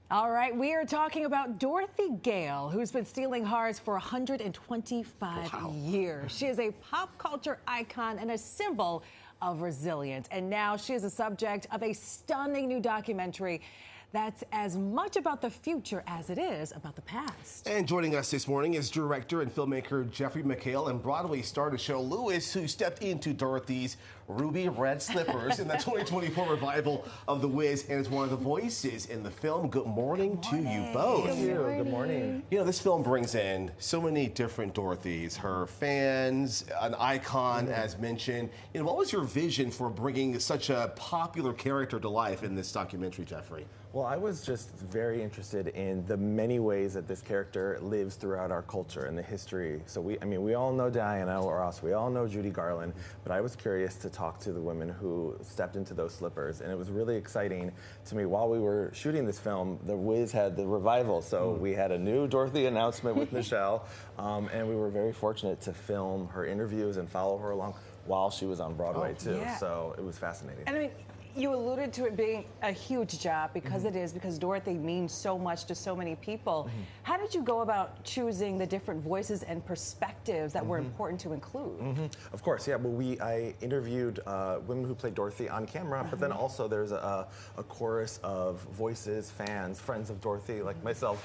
All right, we are talking about Dorothy Gale, who's been stealing hearts for 125 years. She is a pop culture icon and a symbol of resilience. And now she is the subject of a stunning new documentary that's as much about the future as it is about the past. And joining us this morning is director and filmmaker Jeffrey McHale and Broadway star Nichelle Lewis, who stepped into Dorothy's ruby red slippers in the 2024 revival of The Wiz and is one of the voices in the film. Good morning to you both. Thank you. Good morning. You know, this film brings in so many different Dorothys, her fans, an icon, as mentioned. You know, what was your vision for bringing such a popular character to life in this documentary, Jeffrey? Well, I was just very interested in the many ways that this character lives throughout our culture and the history. So we all know Diana or Ross, we all know Judy Garland, but I was curious to talk to the women who stepped into those slippers, and it was really exciting to me. While we were shooting this film, The Wiz had the revival, so we had a new Dorothy announcement with Nichelle, and we were very fortunate to film her interviews and follow her along while she was on Broadway too. Yeah. So it was fascinating. And I mean, you alluded to it being a huge job because it is, because Dorothy means so much to so many people. How did you go about choosing the different voices and perspectives that were important to include? Of course, yeah. Well, I interviewed women who played Dorothy on camera, but then also there's a chorus of voices, fans, friends of Dorothy, like myself,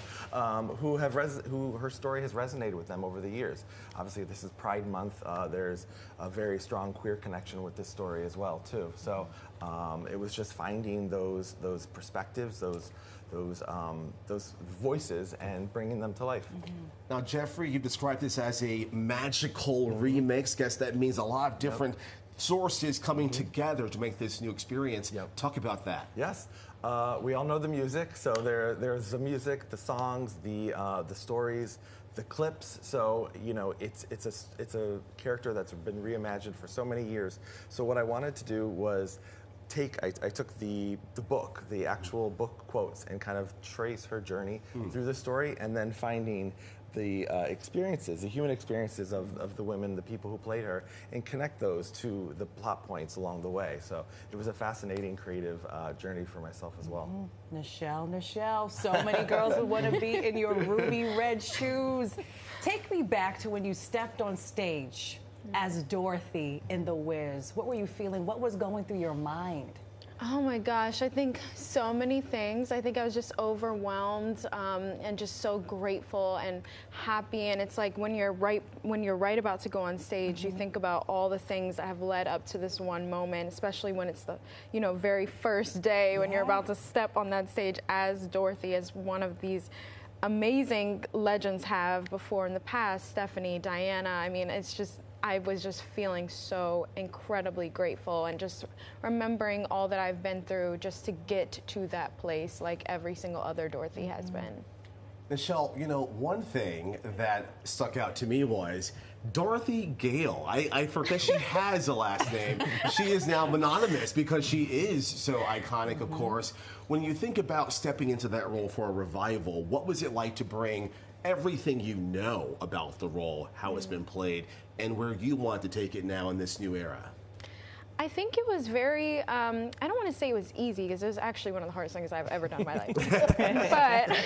who her story has resonated with them over the years. Obviously, this is Pride Month. There's a very strong queer connection with this story as well, too. So it was just finding those perspectives, those voices, and bringing them to life. Now, Jeffrey, you described this as a magical remix. Guess that means a lot of different sources coming together to make this new experience. Talk about that. Yes. We all know the music, so there's the music, the songs, the stories, the clips. So you know, it's a character that's been reimagined for so many years. So what I wanted to do was I took the book, the actual book quotes, and kind of trace her journey through the story, and then finding the experiences, the human experiences of the women, the people who played her, and connect those to the plot points along the way. So it was a fascinating, creative journey for myself as well. Nichelle, so many girls would want to be in your ruby red shoes. Take me back to when you stepped on stage as Dorothy in The Wiz. What were you feeling? What was going through your mind? Oh my gosh, I think so many things. I think I was just overwhelmed and just so grateful and happy. And it's like when you're right about to go on stage, you think about all the things that have led up to this one moment, especially when it's the very first day when you're about to step on that stage as Dorothy, as one of these amazing legends have before in the past, Stephanie, Diana. I mean, I was just feeling so incredibly grateful and just remembering all that I've been through just to get to that place like every single other Dorothy has been. Nichelle, you know, one thing that stuck out to me was Dorothy Gale. I forget she has a last name. She is now mononymous because she is so iconic, of course. When you think about stepping into that role for a revival, what was it like to bring everything you know about the role, how it's been played, and where you want to take it now in this new era? I think it was very, I don't want to say it was easy because it was actually one of the hardest things I've ever done in my life. But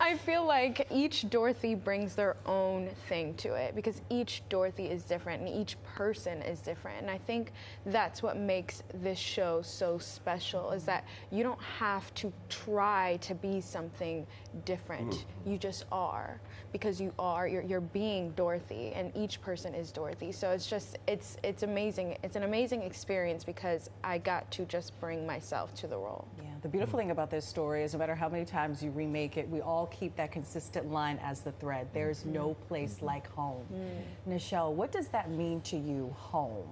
I feel like each Dorothy brings their own thing to it because each Dorothy is different and each person is different. And I think that's what makes this show so special is that you don't have to try to be something different. You just are because you're being Dorothy and each person is Dorothy. So it's amazing. It's an amazing experience because I got to just bring myself to the role. Yeah, the beautiful thing about this story is no matter how many times you remake it, we all keep that consistent line as the thread. There's no place like home. Nichelle, what does that mean to you, home?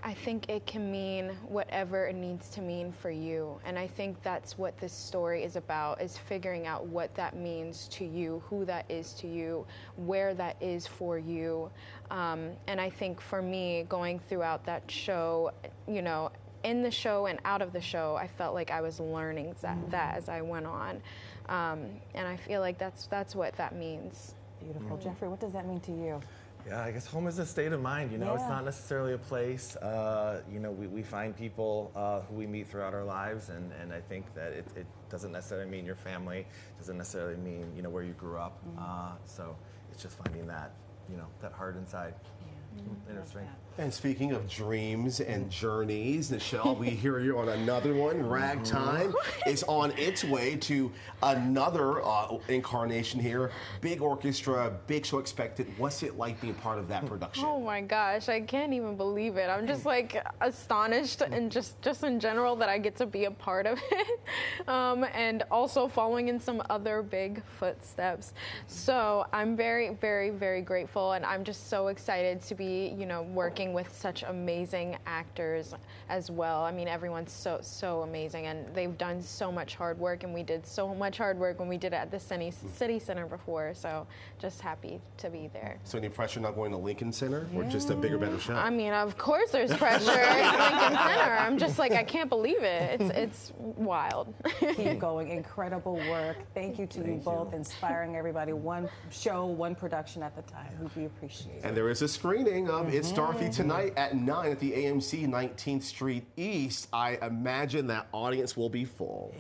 I think it can mean whatever it needs to mean for you. And I think that's what this story is about, is figuring out what that means to you, who that is to you, where that is for you. And I think for me, going throughout that show, in the show and out of the show, I felt like I was learning that as I went on. And I feel like that's what that means. Beautiful. Jeffrey, what does that mean to you? Yeah, I guess home is a state of mind, you know, it's Yeah. not necessarily a place. You know, we find people who we meet throughout our lives, and I think that it doesn't necessarily mean your family, doesn't necessarily mean, you know, where you grew up. So it's just finding that, you know, that heart inside, inner strength. And speaking of dreams and journeys, Nichelle, we hear you on another one. Ragtime is on its way to another incarnation here. Big orchestra, big show expected. What's it like being part of that production? Oh my gosh, I can't even believe it. I'm just like astonished and just in general that I get to be a part of it. And also following in some other big footsteps. So I'm very, very, very grateful, and I'm just so excited to be, you know, working with such amazing actors as well. I mean, everyone's so amazing, and they've done so much hard work, and we did so much hard work when we did it at the City Center before. So just happy to be there. So any pressure not going to Lincoln Center or just a bigger, better show? I mean, of course there's pressure. It's Lincoln Center. I'm just like, I can't believe it. It's wild. Keep going. Incredible work. Thank you to you both, inspiring everybody. One show, one production at the time. We appreciate it. And there is a screening of It's Dorothy tonight at 9 at the AMC 19th Street East. I imagine that audience will be full.